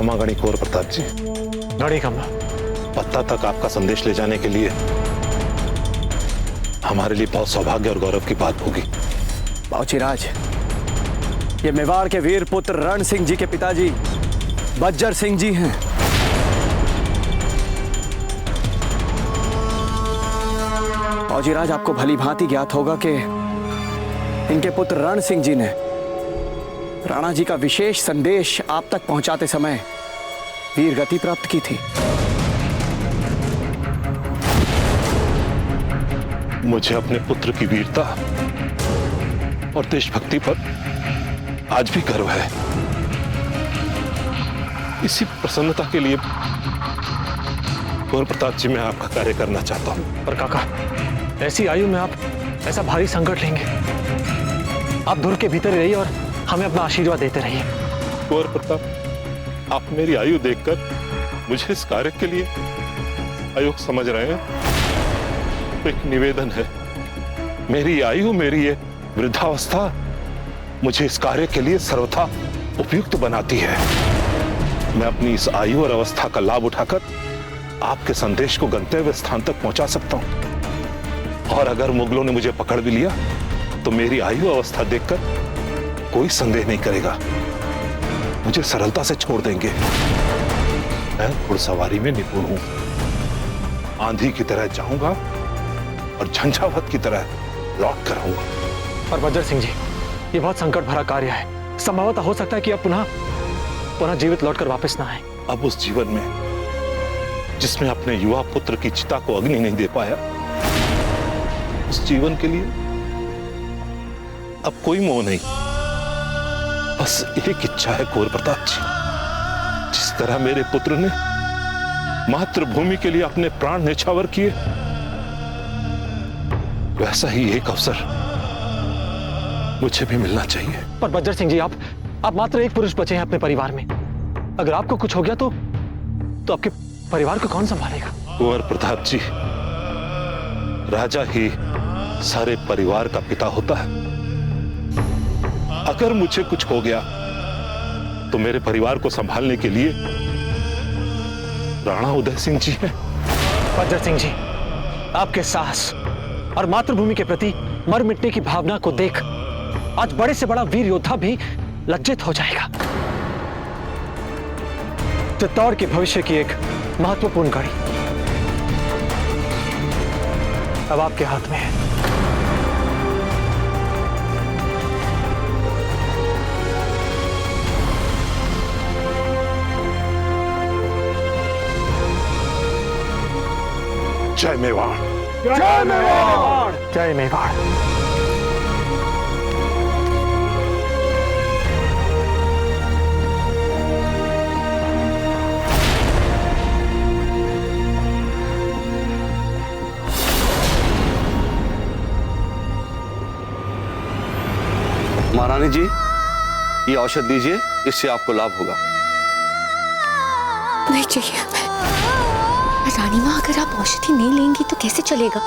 क्षमा गणी कुंवर प्रताप जी। गणी क्षमा। पत्ता तक आपका संदेश ले जाने के लिए हमारे लिए बहुत सौभाग्य और गौरव की बात होगी। बाबूजीराज, ये मेवाड़ के वीर पुत्र रण सिंह जी के पिताजी बज्जर सिंह जी हैं। बाबूजीराज, आपको भली भांति ज्ञात होगा कि इनके पुत्र रण सिंह जी ने राणा जी का विशेष संदेश आप तक पहुंचाते समय वीर गति प्राप्त की थी। मुझे अपने पुत्र की वीरता और देशभक्ति पर आज भी गर्व है। इसी प्रसन्नता के लिए कुंवर प्रताप जी मैं आपका कार्य करना चाहता हूं। पर काका, ऐसी आयु में आप ऐसा भारी संकट लेंगे? आप धुर के भीतर रहिए और हमें अपना आशीर्वाद देते रहिए। कुंवर प्रताप, आप मेरी आयु देखकर मुझे इस कार्य के लिए अयोग्य समझ रहे हैं। तो एक निवेदन है, मेरी आयु, मेरी ये वृद्धावस्था मुझे इस कार्य के लिए सर्वथा उपयुक्त बनाती है। मैं अपनी इस आयु और अवस्था का लाभ उठाकर आपके संदेश को गंतव्य स्थान तक पहुंचा सकता हूं। और अगर मुगलों ने मुझे पकड़ भी लिया तो मेरी आयु अवस्था देखकर कोई संदेह नहीं करेगा, मुझे सरलता से छोड़ देंगे। मैं घुड़सवारी में निपुण हूं, आंधी की तरह जाऊंगा और झंझावत की तरह लौट कर आऊंगा। और बज्जर सिंह जी, ये बहुत संकट भरा कार्य है। संभवतः हो सकता है कि अब पुनः जीवित लौटकर वापस ना आए। अब उस जीवन में जिसमें अपने युवा पुत्र की चिता को अग्नि नहीं दे पाया, उस जीवन के लिए अब कोई मोह नहीं। बस एक इच्छा है कुंवर प्रताप जी, जिस तरह मेरे पुत्र ने मातृभूमि के लिए अपने प्राण न्यौछावर किए, वैसा ही एक अवसर मुझे भी मिलना चाहिए। पर बज्जर सिंह जी, आप मात्र एक पुरुष बचे हैं अपने परिवार में। अगर आपको कुछ हो गया तो आपके परिवार को कौन संभालेगा? कुंवर प्रताप जी, राजा ही सारे परिवार का पिता होता है। अगर मुझे कुछ हो गया तो मेरे परिवार को संभालने के लिए राणा उदय सिंह जी हैं। बज्जर सिंह जी, आपके साहस और मातृभूमि के प्रति मर मिटने की भावना को देख आज बड़े से बड़ा वीर योद्धा भी लज्जित हो जाएगा। चित्तौड़ के भविष्य की एक महत्वपूर्ण कड़ी अब आपके हाथ में है। जय मेवाड़, जय मेवाड़, जय मेवाड़। महारानी जी, ये औषध दीजिए, इससे आपको लाभ होगा। नहीं चाहिए रानी माँ, अगर आप औषधि नहीं लेंगी तो कैसे चलेगा?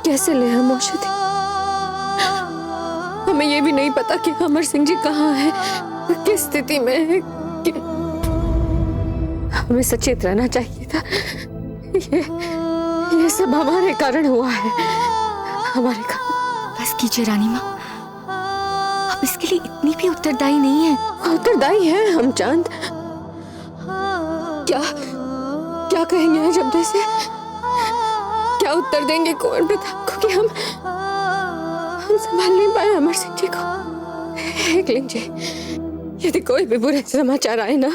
कैसे ले हम औषधि? हमें ये भी नहीं पता कि अमर सिंह जी कहाँ हैं, किस स्थिति में है। हमें सचेत रहना चाहिए था। ये सब हमारे कारण हुआ है, हमारे कारण। बस कीजिए रानी माँ, आप इसके लिए इतनी भी उत्तरदायी नहीं है। उत्तरदायी है हम चांद। क्या कहेंगे जब्दे से? क्या उत्तर देंगे कुंवर प्रताप को कि हम संभाल नहीं पाए अमर सिंह जी को? एकलिंग जी, यदि कोई भी बुरे समाचार आए ना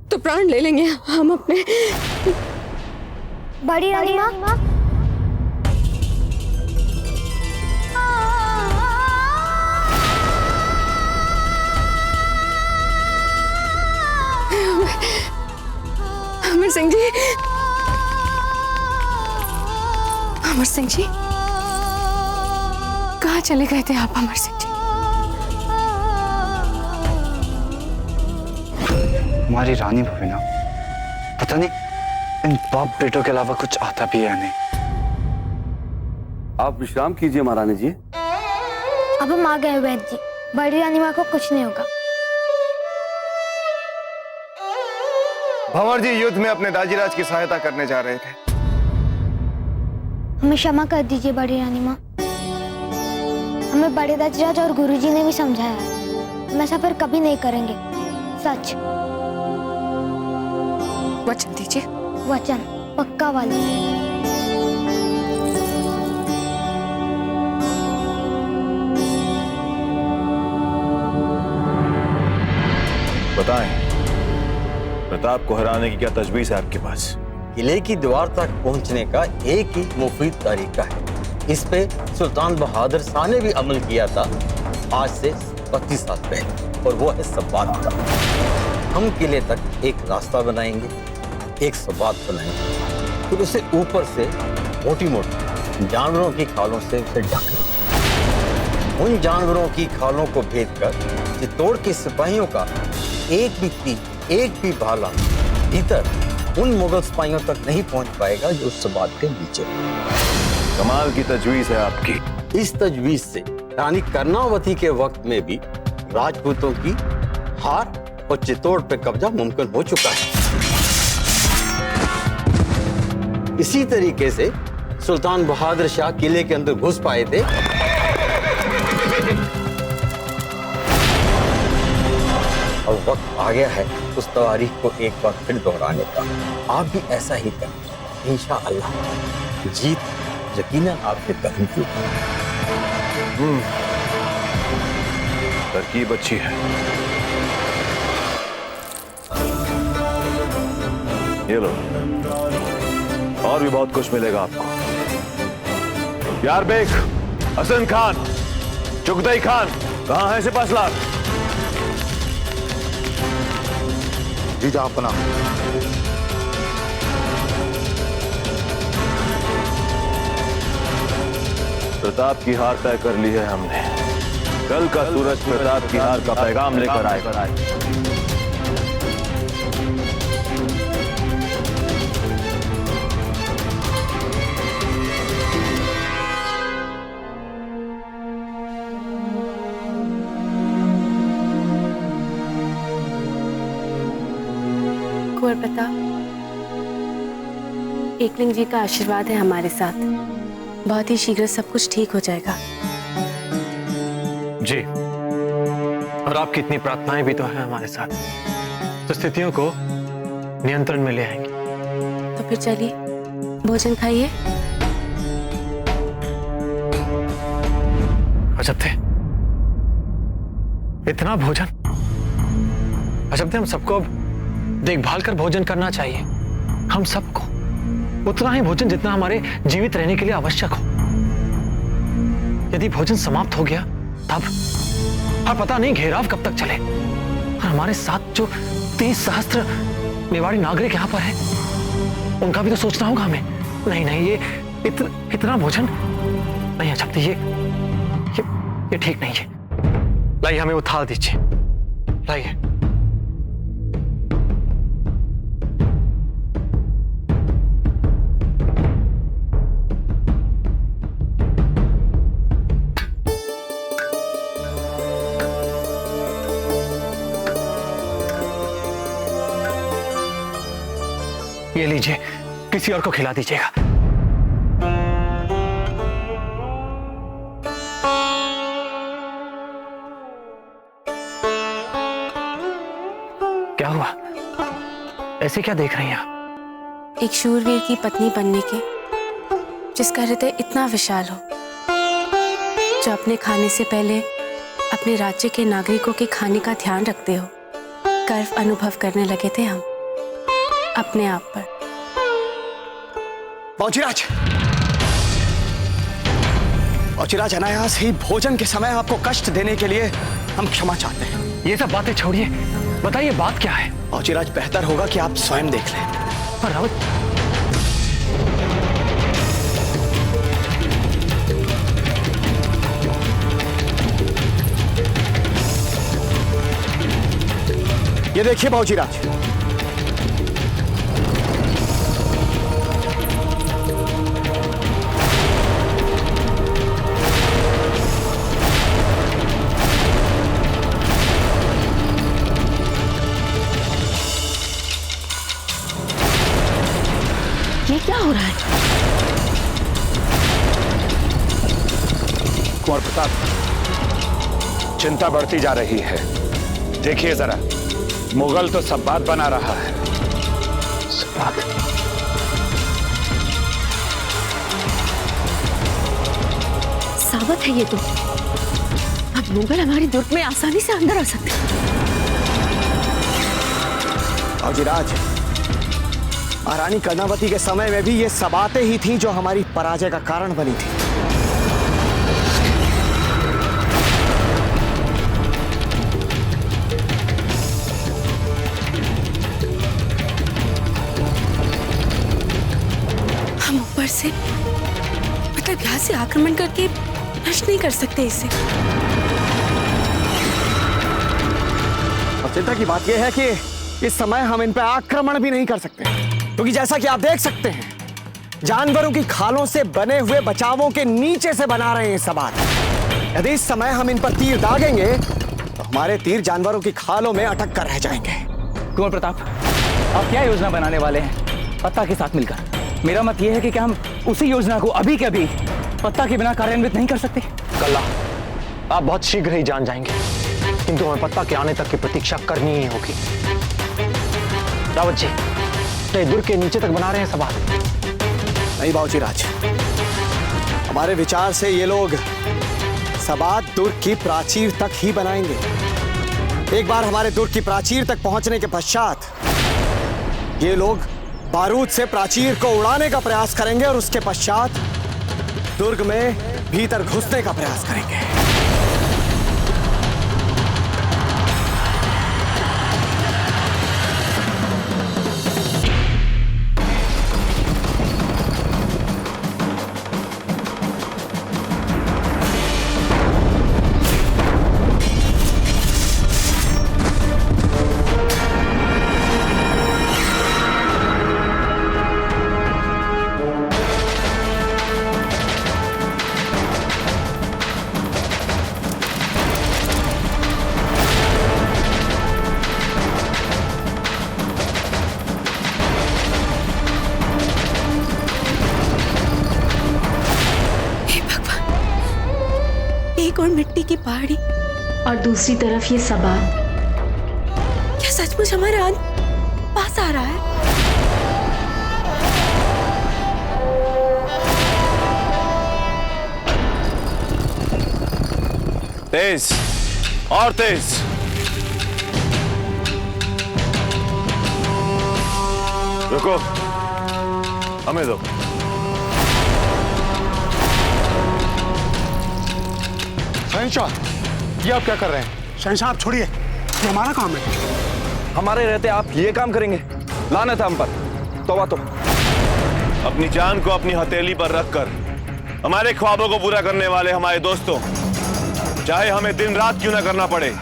तो प्राण ले लेंगे हम अपने। बड़ी रानी माँ, अमर सिंह जी, अमर सिंह जी, कहाँ चले गए थे आप अमर सिंह जी? हमारी रानी भविना, पता नहीं इन बाप बेटों के अलावा कुछ आता भी है नहीं। आप विश्राम कीजिए महारानी जी। अब हम आ गए वैद्य जी, बड़ी रानी माँ को कुछ नहीं होगा। भंवर जी युद्ध में अपने दाजीराज की सहायता करने जा रहे थे। हमें क्षमा कर दीजिए बड़ी रानी माँ। हमें बड़े दाजीराज और गुरुजी ने भी समझाया है, हम ऐसा फिर कभी नहीं करेंगे। सच। वचन दीजिए। वचन पक्का वाला। बताएं, प्रताप को हराने की क्या तजवीज है आपके पास? किले की दीवार तक पहुंचने का एक ही मुफीद तरीका है। इस पे सुल्तान बहादुर शाह ने भी अमल किया था आज से 25 साल पहले, और वो है सब्बात का। हम किले तक एक रास्ता बनाएंगे, एक सब्बात बनाएंगे, फिर उसे ऊपर से मोटी मोटी जानवरों की खालों से उसे ढकेंगे। उन जानवरों की खालों को भेदकर चित्तौड़ के सिपाहियों का एक भी तीर, एक भी भाला भीतर उन मुगल सिपाहियों तक नहीं पहुंच पाएगा जो उस सब्बात के नीचे। कमाल की तजवीज है आपकी। इस तजवीज से रानी कर्णावती के वक्त में भी राजपूतों की हार और चित्तौड़ पे कब्जा मुमकिन हो चुका है। इसी तरीके से सुल्तान बहादुर शाह किले के अंदर घुस पाए थे। अब वक्त आ गया है उस तारीख को एक बार फिर दोहराने का। आप भी ऐसा ही करें, इंशाअल्लाह जीत यकीनन आपके कदम की। तरकीब अच्छी है। ये लो, और भी बहुत कुछ मिलेगा आपको। यार बेग, हसन खान, चुगताई खान, कहाँ है सिपासलार? जी जा अपना। प्रताप की हार तय कर ली है हमने। कल का सूरज प्रताप की हार का पैगाम लेकर आएगा। कुंवर प्रताप, एकलिंग जी का आशीर्वाद है हमारे साथ। बहुत ही शीघ्र सब कुछ ठीक हो जाएगा। जी, और आपकी इतनी प्रार्थनाएं भी तो हैं हमारे साथ, तो स्थितियों को नियंत्रण में ले आएंगे। तो फिर चलिए भोजन खाइए। अजब थे, इतना भोजन। अजब थे, हम सबको अब देखभाल कर भोजन करना चाहिए। हम सबको उतना ही भोजन जितना हमारे जीवित रहने के लिए आवश्यक हो। यदि भोजन समाप्त हो गया तब और पता नहीं घेराव कब तक चले। और हमारे साथ जो 30 सहस्त्र मेवाड़ी नागरिक यहाँ पर हैं, उनका भी तो सोचना होगा हमें। नहीं नहीं, ये इतना भोजन नहीं। अच्छा, ये ठीक नहीं है। लाइए, हमें वो थाल दीजिए। लाइए। ये लीजिए, किसी और को खिला दीजिएगा। क्या हुआ? ऐसे क्या देख रही हैं आप? एक शूरवीर की पत्नी बनने के, जिसका हृदय इतना विशाल हो, जो अपने खाने से पहले अपने राज्य के नागरिकों के खाने का ध्यान रखते हो, गर्व अनुभव करने लगे थे हम अपने आप पर। पौचीराज, पौचीराज, अनायास ही भोजन के समय आपको कष्ट देने के लिए हम क्षमा चाहते हैं। ये सब बातें छोड़िए, बताइए बात क्या है? पौचीराज, बेहतर होगा कि आप स्वयं देख लें। पर रावत, ये देखिए पौचीराज, ये क्या हो रहा है? कुंवर प्रताप, चिंता बढ़ती जा रही है। देखिए जरा, मुगल तो सब बात बना रहा है। सावत है ये तो। अब मुगल हमारी दुर्ग में आसानी से अंदर आ सकते हैं। फौजीराज, महारानी कर्णावती के समय में भी ये सबातें ही थीं जो हमारी पराजय का कारण बनी थी। हम ऊपर से मतलब यहाँ से आक्रमण करके नष्ट नहीं कर सकते इसे। और चिंता की बात यह है कि इस समय हम इन पर आक्रमण भी नहीं कर सकते, क्योंकि जैसा कि आप देख सकते हैं, जानवरों की खालों से बने हुए बचावों के नीचे से बना रहे हैं सबात। यदि इस समय हम इन पर तीर दागेंगे तो हमारे तीर जानवरों की खालों में अटक कर रह जाएंगे। कुंवर प्रताप, आप क्या योजना बनाने वाले हैं पत्ता के साथ मिलकर? मेरा मत यह है कि क्या हम उसी योजना को अभी के अभी पत्ता के बिना कार्यान्वित नहीं कर सकते? कल्ला, आप बहुत शीघ्र ही जान जाएंगे, किंतु हमें पत्ता के आने तक की प्रतीक्षा करनी ही होगी। रावत जी, ये दुर्ग के नीचे तक बना रहे हैं सबात। नहीं बाबूजीराज, हमारे विचार से ये लोग सबात दुर्ग की प्राचीर तक ही बनाएंगे। एक बार हमारे दुर्ग की प्राचीर तक पहुंचने के पश्चात ये लोग बारूद से प्राचीर को उड़ाने का प्रयास करेंगे और उसके पश्चात दुर्ग में भीतर घुसने का प्रयास करेंगे। एक और मिट्टी की पहाड़ी और दूसरी तरफ ये सबात। क्या सचमुच हमारा अंत पास आ रहा है? तेज और तेज। रुको, हमें दो। शहंशाह, ये आप क्या कर रहे हैं? शहंशाह आप छोड़िए, ये हमारा काम है। हमारे रहते आप ये काम करेंगे? लानत है हम पर। तौबा तो। अपनी जान को अपनी हथेली पर रखकर हमारे ख्वाबों को पूरा करने वाले हमारे दोस्तों, चाहे हमें दिन रात क्यों ना करना पड़े,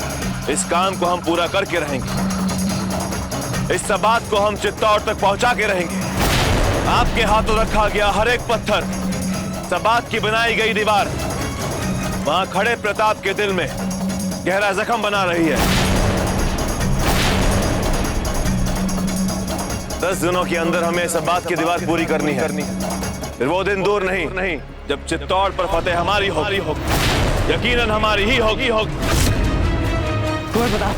इस काम को हम पूरा करके रहेंगे। इस सबात को हम चित्तौड़ तक पहुंचा के रहेंगे। आपके हाथों रखा गया हर एक पत्थर, सबात की बनाई गई दीवार, वहां खड़े प्रताप के दिल में गहरा जख्म बना रही है। 10 दिनों के अंदर हमें सबात की दीवार पूरी करनी है। फिर वो दिन दूर नहीं जब चित्तौड़ पर फतेह हमारी होगी, यकीनन हमारी ही होगी। कुंवर प्रताप,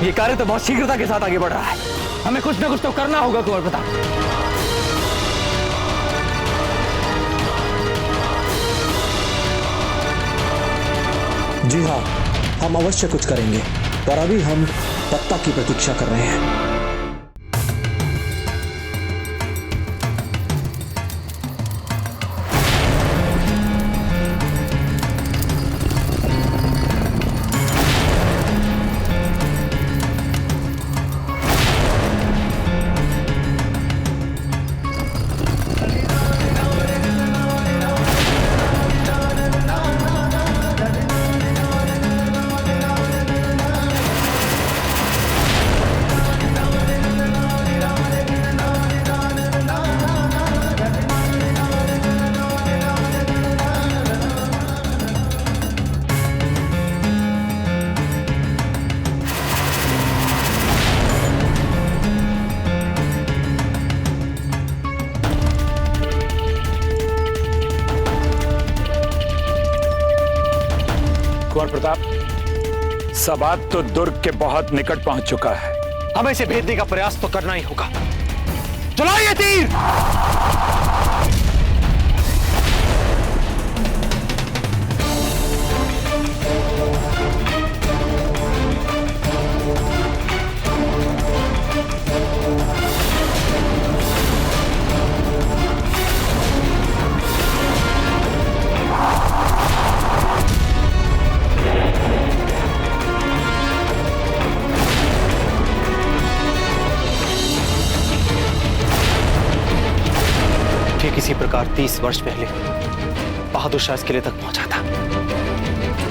ये कार्य तो बहुत शीघ्रता के साथ आगे बढ़ रहा है। हमें कुछ ना कुछ तो करना होगा कुंवर प्रताप। जी हाँ, हम अवश्य कुछ करेंगे, पर अभी हम पत्ता की प्रतीक्षा कर रहे हैं। कुंवर प्रताप, सबात तो दुर्ग के बहुत निकट पहुंच चुका है। हमें इसे भेदने का प्रयास तो करना ही होगा। चलाइए तीर। किसी प्रकार 30 वर्ष पहले बहादुर शाह इस किले तक पहुंचा था,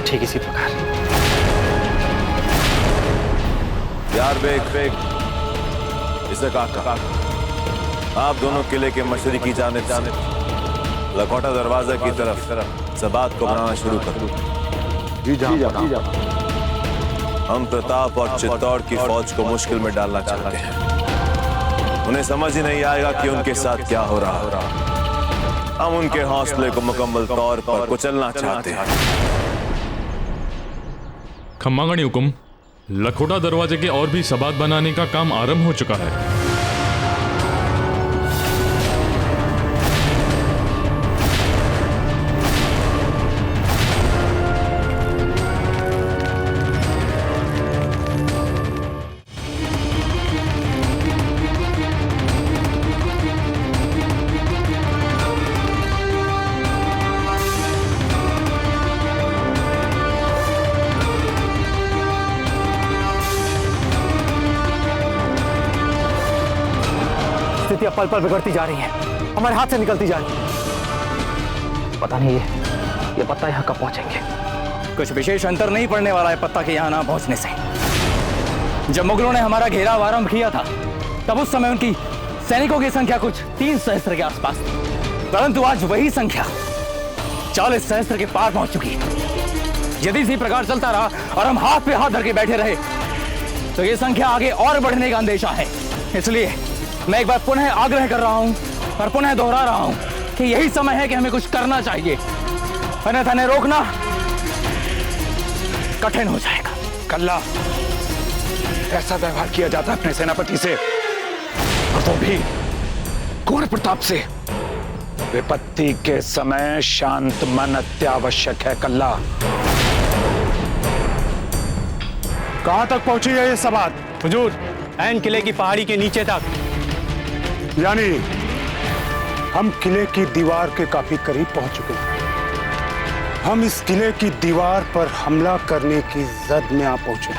ठीक इसी प्रकार। यार बेग इसे कहा आप दोनों किले के मशरकी जानिब लखोटा दरवाजा की तरफ सबात को बनाना शुरू करो। जी जनाब। हम प्रताप और चित्तौड़ की फौज को मुश्किल में डालना चाहते हैं। उन्हें समझ ही नहीं आएगा कि उनके साथ क्या हो रहा। हम उनके हौसले को मुकम्मल तौर पर कुचलना चाहते हैं। खम्मागणी हुकुम, लखोटा दरवाजे के और भी सबात बनाने का काम आरंभ हो चुका है। स्थितियां पल पल बिगड़ती जा रही हैं, हमारे हाथ से निकलती जा रही हैं। पता नहीं ये पत्ता यहाँ कब पहुंचेंगे। कुछ विशेष अंतर नहीं पड़ने वाला है पत्ता के यहाँ ना पहुंचने से। जब मुगलों ने हमारा घेराव आरंभ किया था तब उस समय उनकी सैनिकों की संख्या कुछ 3 सहस्त्र के आसपास थी, परंतु आज वही संख्या 40 सहस्त्र के पार पहुंच चुकी है। यदि इसी प्रकार चलता रहा और हम हाथ पे हाथ धर के बैठे रहे तो ये संख्या आगे और बढ़ने का अंदेशा है। इसलिए मैं एक बार पुनः आग्रह कर रहा हूं और पुनः दोहरा रहा हूं कि यही समय है कि हमें कुछ करना चाहिए, अन्यथा इन्हें रोकना कठिन हो जाएगा। कल्ला, ऐसा व्यवहार किया जाता है अपने सेनापति से, और तो भी कुंवर प्रताप से। विपत्ति के समय शांत मन अत्यावश्यक है। कल्ला, कहां तक पहुंची है ये सबात? हुजूर, ऐन किले की पहाड़ी के नीचे तक। यानी हम किले की दीवार के काफी करीब पहुंच चुके हैं। हम इस किले की दीवार पर हमला करने की जद में आ पहुंचे,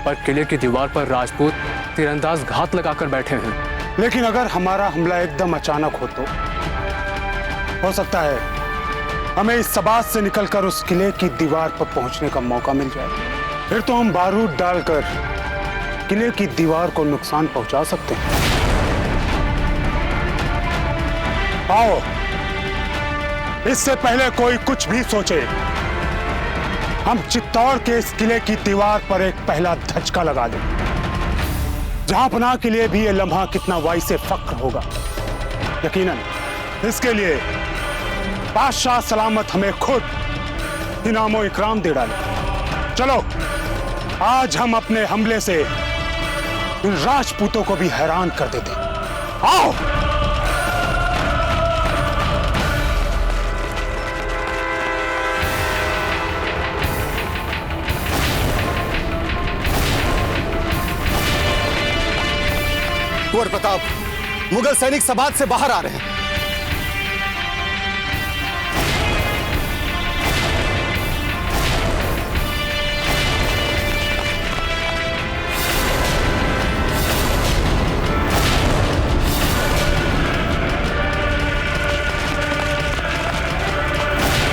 पर किले की दीवार पर राजपूत तीरंदाज घात लगाकर बैठे हैं। लेकिन अगर हमारा हमला एकदम अचानक हो सकता है हमें इस सबात से निकलकर उस किले की दीवार पर पहुंचने का मौका मिल जाए। फिर तो हम बारूद डालकर किले की दीवार को नुकसान पहुंचा सकते हैं। आओ, इससे पहले कोई कुछ भी सोचे, हम चित्तौड़ के इस किले की दीवार पर एक पहला धचका लगा दें। जहां पनाह के लिए भी ये लम्हा कितना वाइसे फक्र होगा। यकीनन इसके लिए बादशाह सलामत हमें खुद इनामो इकराम दे डाले। चलो, आज हम अपने हमले से इन राजपूतों को भी हैरान कर देते। आओ। कुंवर प्रताप, मुगल सैनिक सबात से बाहर आ रहे हैं।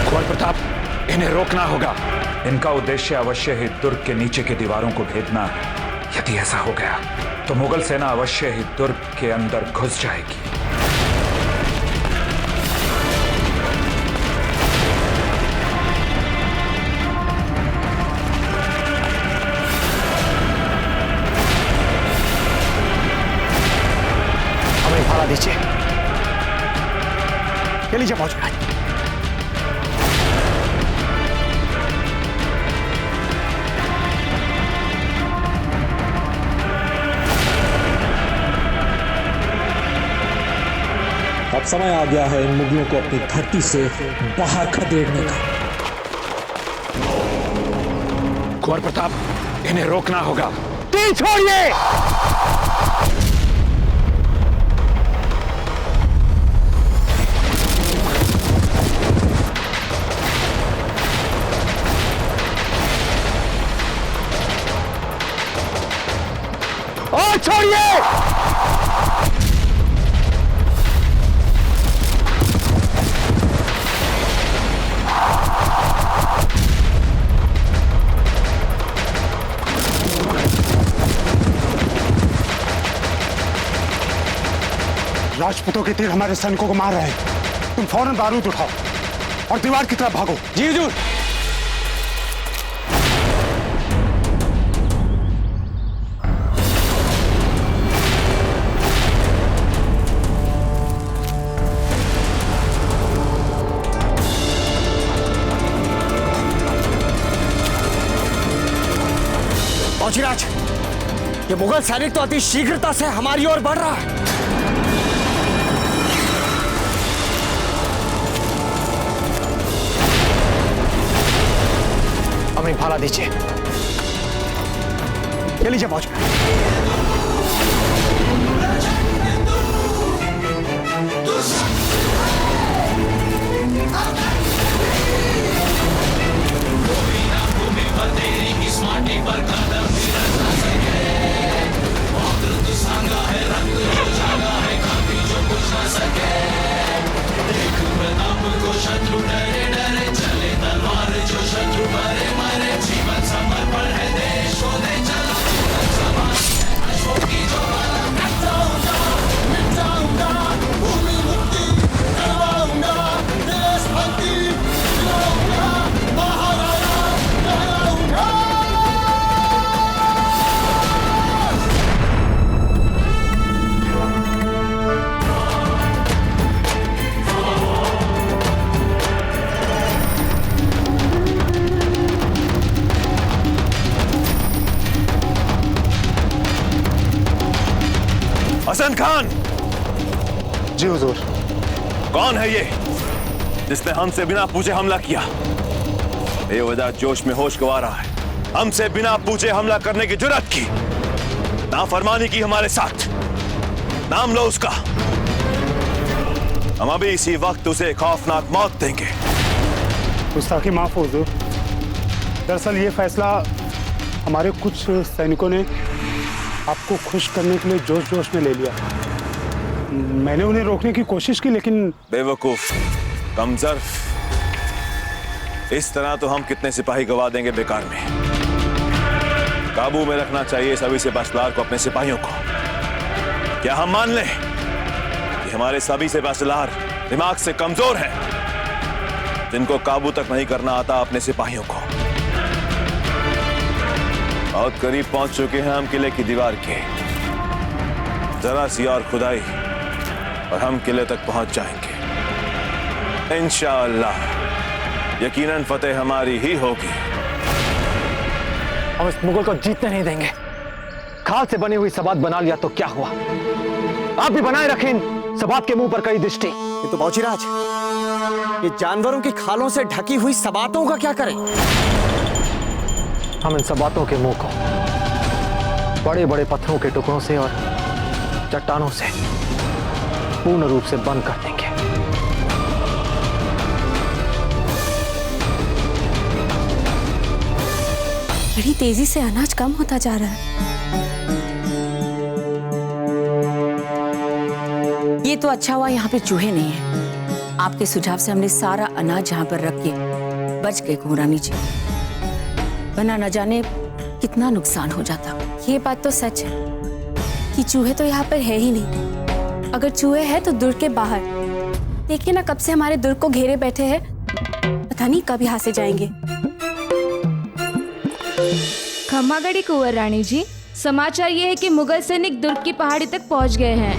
कुंवर प्रताप, इन्हें रोकना होगा। इनका उद्देश्य अवश्य ही दुर्ग के नीचे की दीवारों को भेदना है। यदि ऐसा हो गया तो मुगल सेना अवश्य ही दुर्ग के अंदर घुस जाएगी। हमें भाड़ा दीजिए, ये लीजिए पहुंच गए। अब समय आ गया है इन मुगलों को अपनी धरती से बाहर खदेड़ने का। कुंवर प्रताप, इन्हें रोकना होगा। तीर छोड़िए। और छोड़िए। राजपूतों के तीर हमारे सैनिकों को मार रहे हैं। तुम फौरन बारूद उठाओ और दीवार की तरफ भागो। जी हुजूर। फौजीराज, ये मुगल सैनिक तो अति शीघ्रता से हमारी ओर बढ़ रहा है। हमें भाला दीजिए। ये लीजिए मौज। हसन खान। जी हुजूर। कौन है ये जिसने हमसे बिना पूछे हमला किया? बेवजह जोश में होश गंवा रहा है। हमसे बिना पूछे हमला करने की जुर्रत की, नाफरमानी की हमारे साथ। नाम लो उसका। हम अभी इसी वक्त उसे खौफनाक मौत देंगे। गुस्ताखी माफ हो हुजूर। दरअसल ये फैसला हमारे कुछ सैनिकों ने आपको खुश करने के लिए जोश जोश में ले लिया। मैंने उन्हें रोकने की कोशिश की, लेकिन बेवकूफ, कमजोर। इस तरह तो हम कितने सिपाही गवा देंगे बेकार में। काबू में रखना चाहिए सभी सिपाहीदार को, अपने सिपाहियों को। क्या हम मान लें कि हमारे सभी सिपाहीदार दिमाग से कमजोर हैं, जिनको काबू तक नहीं करना आता अपने सिपाहियों को? बहुत करीब पहुंच चुके हैं हम किले की दीवार के। जरा सी और खुदाई और हम किले तक पहुंच जाएंगे। इंशाअल्लाह यकीनन फतेह हमारी ही होगी। हम इस मुगल को जीतने नहीं देंगे। खाल से बनी हुई सबात बना लिया तो क्या हुआ? आप भी बनाए रखें सबात के मुंह पर कई दृष्टि। ये तो बाबूजीराज, ये जानवरों की खालों से ढकी हुई सबातों का क्या करें? हम इन सबातों के मुंह को बड़े बड़े पत्थरों के टुकड़ों से और चट्टानों से पूर्ण रूप से बंद कर देंगे। बड़ी तेजी से अनाज कम होता जा रहा है। ये तो अच्छा हुआ यहाँ पे चूहे नहीं है। आपके सुझाव से हमने सारा अनाज यहाँ पर रख के बच गए घोरानी जी, वरना न जाने कितना नुकसान हो जाता। ये बात तो सच है कि चूहे तो यहाँ पर है ही नहीं। अगर चूहे हैं तो दुर्ग के बाहर। देखिए ना, कब से हमारे दुर्ग को घेरे बैठे हैं। पता नहीं कब यहाँ से जाएंगे। खम्मागढ़ी कुंवर रानी जी, समाचार ये है कि मुगल सैनिक दुर्ग की पहाड़ी तक पहुंच गए हैं।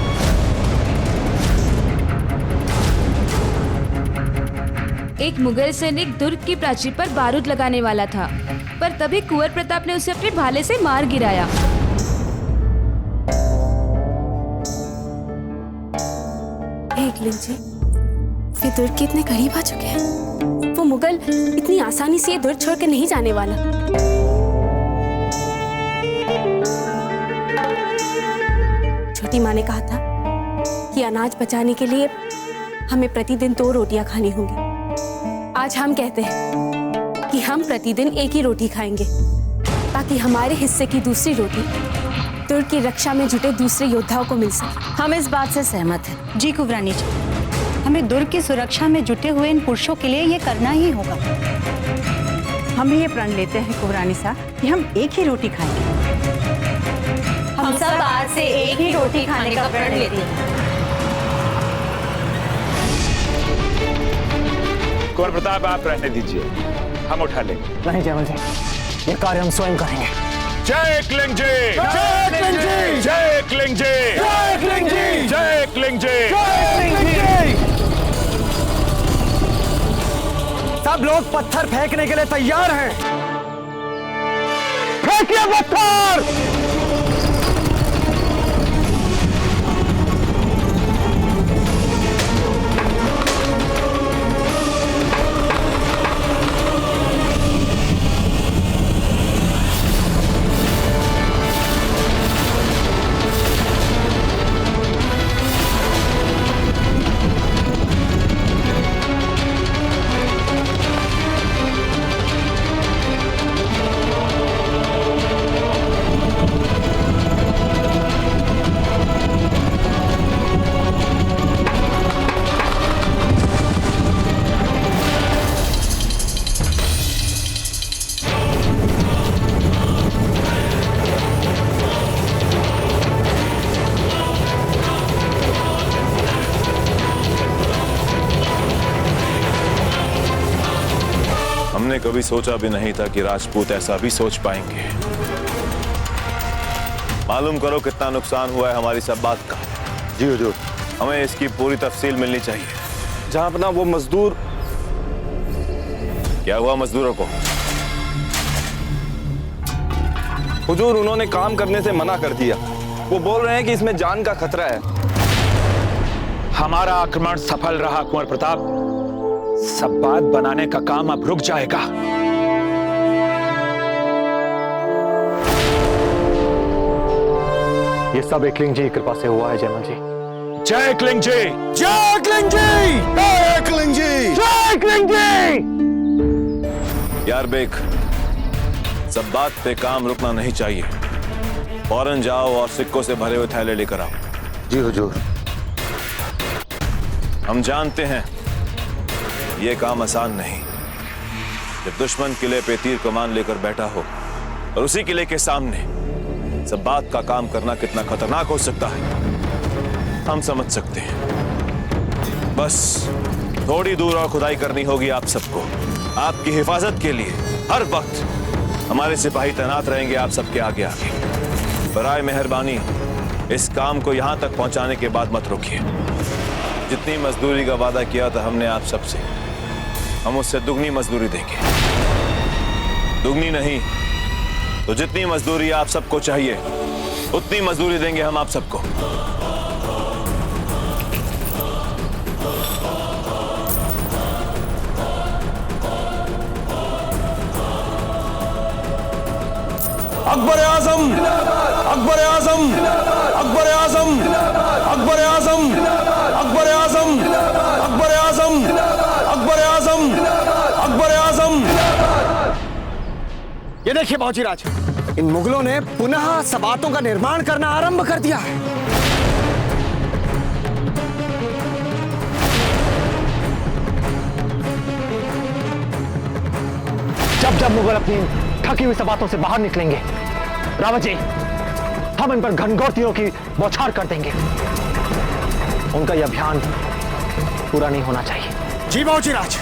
एक मुगल सैनिक दुर्ग की प्राचीर पर बारूद लगाने वाला था, पर तभी कुंवर प्रताप ने उसे अपने भाले से मार गिराया। एकलिंग जी, वे दुर्ग के इतने करीब आ चुके हैं। वो मुगल इतनी आसानी से ये दुर्ग छोड़ के नहीं जाने वाला। छोटी माँ ने कहा था कि अनाज बचाने के लिए हमें प्रतिदिन 2 रोटियां खानी होंगी। आज हम कहते हैं कि हम प्रतिदिन 1 ही रोटी खाएंगे, ताकि हमारे हिस्से की दूसरी रोटी दुर्ग की रक्षा में जुटे दूसरे योद्धाओं को मिल सके। हम इस बात से सहमत हैं। जी कुबरानी जी, हमें दुर्ग की सुरक्षा में जुटे हुए इन पुरुषों के लिए ये करना ही होगा। हम भी ये प्रण लेते हैं कुबरानी साहब कि हम 1 ही रोटी खाएंगे। हम सब आज से 1 ही रोटी खाने का प्रण लेते हैं। कुंवर प्रताप, आप रहने दीजिए, हम उठा लेंगे। नहीं जयमल जी, ये कार्य हम स्वयं करेंगे। जय एकलिंग जी! जय एकलिंग जी! जय एकलिंग जी! जय एकलिंग जी! जय एकलिंग जी! जय एकलिंग जी! सब लोग पत्थर फेंकने के लिए तैयार हैं। फेंकिए पत्थर! हमने कभी सोचा भी नहीं था कि राजपूत ऐसा भी सोच पाएंगे। मालूम करो कितना नुकसान हुआ है हमारी सब बात का। जी हुजूर। हमें इसकी पूरी तफसील मिलनी चाहिए। जहां अपना वो मजदूर, क्या हुआ मजदूरों को? हुजूर, उन्होंने काम करने से मना कर दिया। वो बोल रहे हैं कि इसमें जान का खतरा है। हमारा आक्रमण सफल रहा कुंवर प्रताप। सब बात बनाने का काम अब रुक जाएगा। ये सब एकलिंग जी की कृपा से हुआ है जयमल जी। जय एकलिंग जी! जय एकलिंग जी! जय एकलिंग जी! जय एकलिंग जी! यार बेक, सब बात पे काम रुकना नहीं चाहिए। फौरन जाओ और सिक्कों से भरे हुए थैले लेकर आओ। जी हुजूर। हम जानते हैं ये काम आसान नहीं। जब दुश्मन किले पे तीर कमान लेकर बैठा हो और उसी किले के सामने सब बात का काम करना कितना खतरनाक हो सकता है हम समझ सकते हैं। बस थोड़ी दूर और खुदाई करनी होगी आप सबको। आपकी हिफाजत के लिए हर वक्त हमारे सिपाही तैनात रहेंगे आप सबके आगे आगे। बराए मेहरबानी इस काम को यहां तक पहुंचाने के बाद मत रोकिए। जितनी मजदूरी का वादा किया था हमने आप सबसे, हम उससे दुगनी मजदूरी देंगे। दुगनी नहीं तो जितनी मजदूरी आप सबको चाहिए उतनी मजदूरी देंगे हम आप सबको। अकबर आजम, अकबर आजम, अकबर आजम, अकबर आजम, अकबर आजम, अकबर आजम, अकबर आजम, अकबर आजम। ये देखिए बाजीराज, इन मुगलों ने पुनः सबातों का निर्माण करना आरंभ कर दिया है। जब जब मुगल अपनी थकी हुई सबातों से बाहर निकलेंगे, रावत जी, हम इन पर घनघोर तीरों की बौछार कर देंगे। उनका यह अभियान पूरा नहीं होना चाहिए। जी बाजीराज।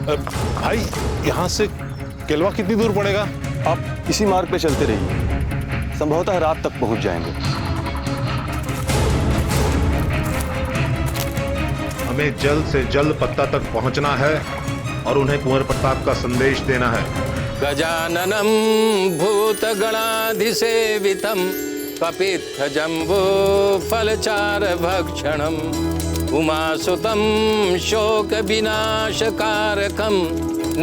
भाई, यहाँ से किलवा कितनी दूर पड़ेगा? आप इसी मार्ग पे चलते रहिए, संभवतः रात तक पहुंच जाएंगे। हमें जल्द से जल्द पत्ता तक पहुंचना है और उन्हें कुंवर प्रताप का संदेश देना है। गजाननं भूतगणाधिसेवितं कपित्थजम्बूफलचारभक्षणम् उमासुतं शोकविनाशकारकं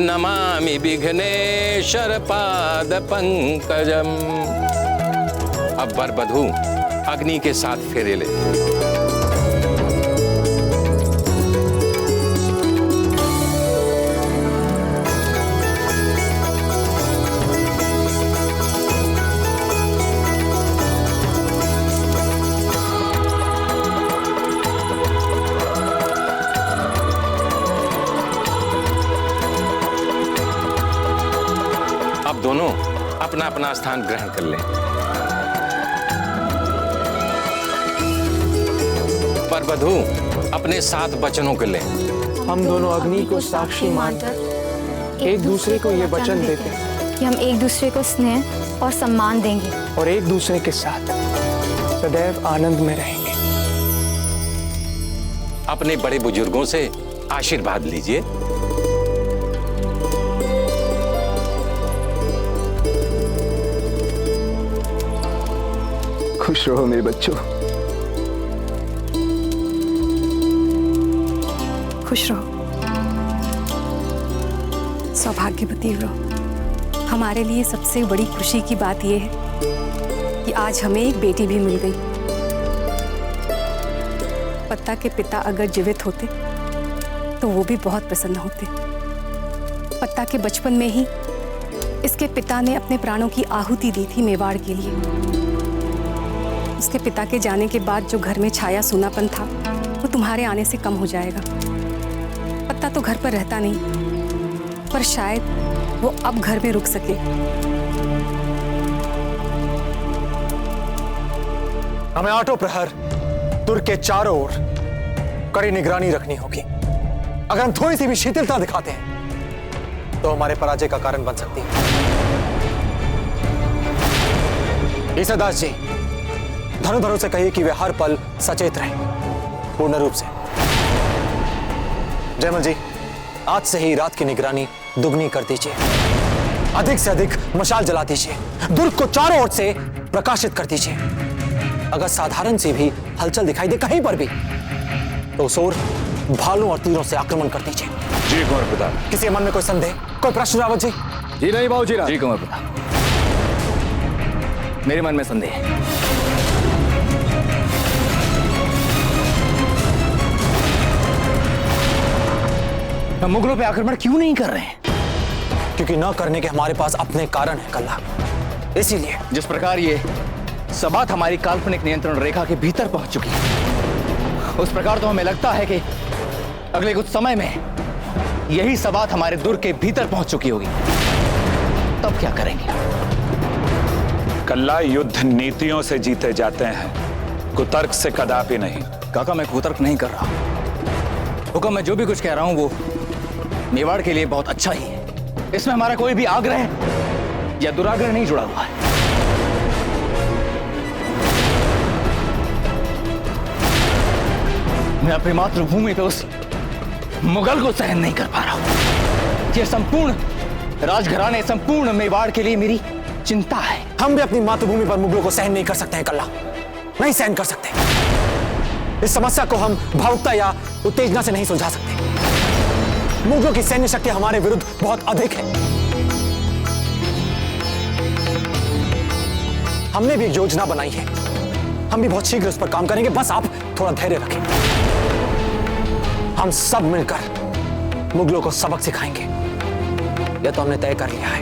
नमामि विघ्नेश्वर पादपङ्कजम्। अब वर वधू अग्नि के साथ फेरे ले। अब दोनों अपना अपना स्थान ग्रहण कर लें। पर वधू अपने 7 वचनों को लें। हम दोनों अग्नि को साक्षी मानकर एक दूसरे को ये वचन देते हैं कि हम एक दूसरे को स्नेह और सम्मान देंगे और एक दूसरे के साथ सदैव आनंद में रहेंगे। अपने बड़े बुजुर्गों से आशीर्वाद लीजिए। खुश रहो मेरे बच्चों। खुश रहो, सौभाग्यवती रहो। हमारे लिए सबसे बड़ी खुशी की बात यह है कि आज हमें एक बेटी भी मिल गई। पत्ता के पिता अगर जीवित होते तो वो भी बहुत प्रसन्न होते। पत्ता के बचपन में ही इसके पिता ने अपने प्राणों की आहुति दी थी मेवाड़ के लिए। उसके पिता के जाने के बाद जो घर में छाया सूनापन था वो तुम्हारे आने से कम हो जाएगा। पत्ता तो घर पर रहता नहीं, पर शायद वो अब घर में रुक सके। हमें 8 प्रहर दुर्ग के चारों ओर कड़ी निगरानी रखनी होगी। अगर हम थोड़ी सी भी शिथिलता दिखाते हैं तो हमारे पराजय का कारण बन सकती है। ईसादास जी, धनुधरों से कहिए कि वे हर पल सचेत रहें, पूर्ण रूप से। जयमल जी, आज से ही रात की निगरानी दुगनी कर दीजिए। अधिक से अधिक मशाल जला दीजिए। दुर्ग को चारों ओर से प्रकाशित कर दीजिए। अगर साधारण सी भी हलचल दिखाई दे कहीं पर भी तो उस ओर भालों और तीरों से आक्रमण कर दीजिए। जी कुंवर प्रताप। किसी मन में कोई संदेह, कोई प्रश्न रावत जी? जी नहीं बाबूजी। जी कुंवर प्रताप, मेरे मन में संदेह है। हम मुगलों पे आक्रमण क्यों नहीं कर रहे हैं? क्योंकि न करने के हमारे पास अपने कारण है कल्ला। इसीलिए जिस प्रकार ये सबात हमारी काल्पनिक नियंत्रण रेखा के भीतर पहुंच चुकी है, उस प्रकार तो हमें लगता है कि अगले कुछ समय में यही सबात हमारे दुर्ग के भीतर पहुंच चुकी होगी। तब क्या करेंगे? कल्ला, युद्ध नीतियों से जीते जाते हैं, कुतर्क से कदापि नहीं। काका, मैं कुतर्क नहीं कर रहा। हुक्म, मैं जो भी कुछ कह रहा हूं वो मेवाड़ के लिए बहुत अच्छा ही है। इसमें हमारा कोई भी आग्रह या दुराग्रह नहीं जुड़ा हुआ है। मैं अपनी मातृभूमि पे उस मुगल को सहन नहीं कर पा रहा हूं। ये संपूर्ण राजघराने, संपूर्ण मेवाड़ के लिए मेरी चिंता है। हम भी अपनी मातृभूमि पर मुगलों को सहन नहीं कर सकते हैं कल्ला, नहीं सहन कर सकते। इस समस्या को हम भावुकता या उत्तेजना से नहीं सुलझा सकते। मुगलों की सैन्य शक्ति हमारे विरुद्ध बहुत अधिक है। हमने भी एक योजना बनाई है, हम भी बहुत शीघ्र उस पर काम करेंगे। बस आप थोड़ा धैर्य रखें। हम सब मिलकर मुगलों को सबक सिखाएंगे, यह तो हमने तय कर लिया है।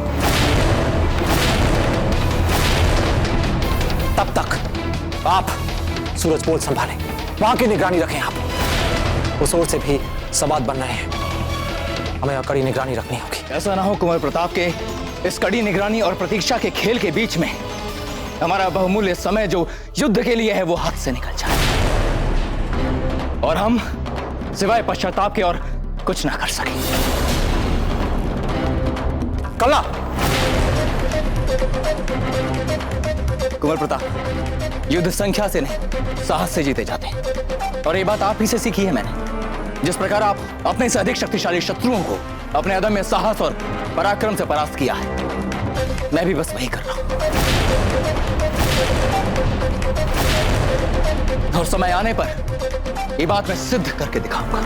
तब तक आप सूरजपोल संभालें, वहां की निगरानी रखें। आप उस ओर से भी सबात बन रहे हैं, हमें कड़ी निगरानी रखनी होगी। ऐसा ना हो कुंवर प्रताप के इस कड़ी निगरानी और प्रतीक्षा के खेल के बीच में हमारा बहुमूल्य समय जो युद्ध के लिए है वो हाथ से निकल जाए और हम सिवाय पश्चाताप के और कुछ ना कर सके। कल्ला, कुंवर प्रताप, युद्ध संख्या से नहीं साहस से जीते जाते हैं, और ये बात आप ही से सीखी है मैंने। जिस प्रकार आप अपने से अधिक शक्तिशाली शत्रुओं को अपने अदम्य साहस और पराक्रम से परास्त किया है, मैं भी बस वही कर रहा हूं। और समय आने पर ये बात मैं सिद्ध करके दिखाऊंगा।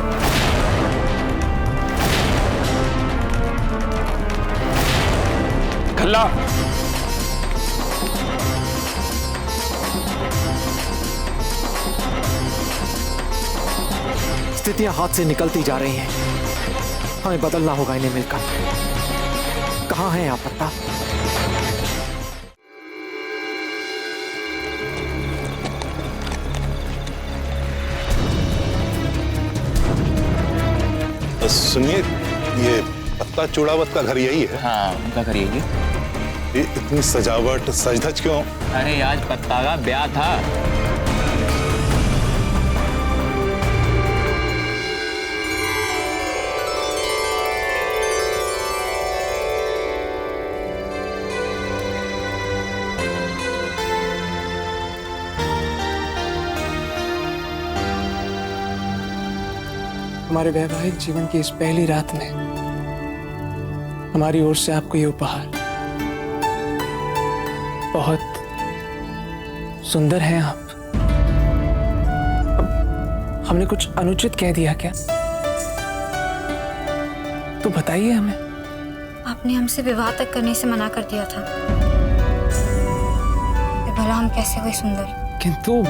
खल्ला, स्थितियां हाथ से निकलती जा रही हैं। हमें बदलना होगा इन्हें मिलकर। कहाँ हैं आप पत्ता? सुनिए, ये पत्ता चूड़ावत का घर यही है? हाँ, उनका घर यही है। ये इतनी सजावट सज-धज क्यों? अरे आज पत्ता का ब्याह था। हमारे वैवाहिक जीवन की इस पहली रात में हमारी ओर से आपको ये उपहार। बहुत सुंदर हैं आप। हमने कुछ अनुचित कह दिया क्या? तो बताइए हमें। आपने हमसे विवाह तक करने से मना कर दिया था। भला हम कैसे हुए सुंदर? किंतु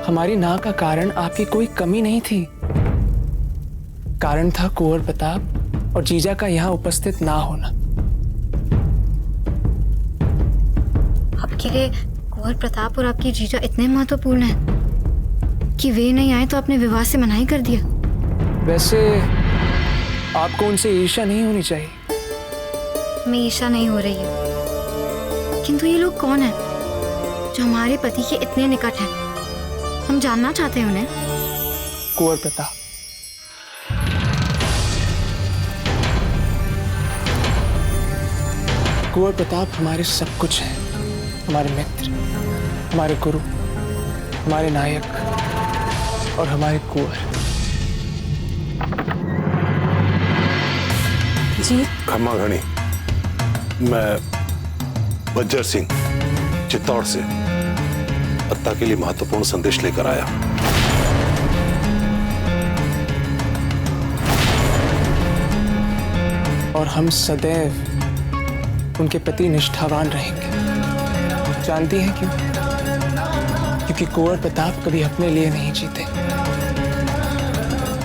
हमारी ना का कारण आपकी कोई कमी नहीं थी। कारण था कुंवर प्रताप और जीजा का यहाँ उपस्थित ना होना। आपके लिए कुंवर प्रताप और आपकी जीजा इतने महत्वपूर्ण हैं कि वे नहीं आए तो आपने विवाह से मना ही कर दिया। वैसे आपको उनसे ईर्ष्या नहीं होनी चाहिए। मैं ईर्ष्या नहीं हो रही है, किंतु ये लोग कौन हैं जो हमारे पति के इतने निकट हैं? हम जानना चाहते हैं उन्हें। कुंवर प्रताप, कुंवर प्रताप हमारे सब कुछ हैं। हमारे मित्र, हमारे गुरु, हमारे नायक और हमारे कुंवर। जी खम्मा घनी, मैं बज्जर सिंह चित्तौड़ से पत्ता के लिए महत्वपूर्ण संदेश लेकर आया। और हम सदैव उनके प्रति निष्ठावान रहेंगे। जानती हैं क्यों? क्योंकि कुंवर प्रताप कभी अपने लिए नहीं जीते।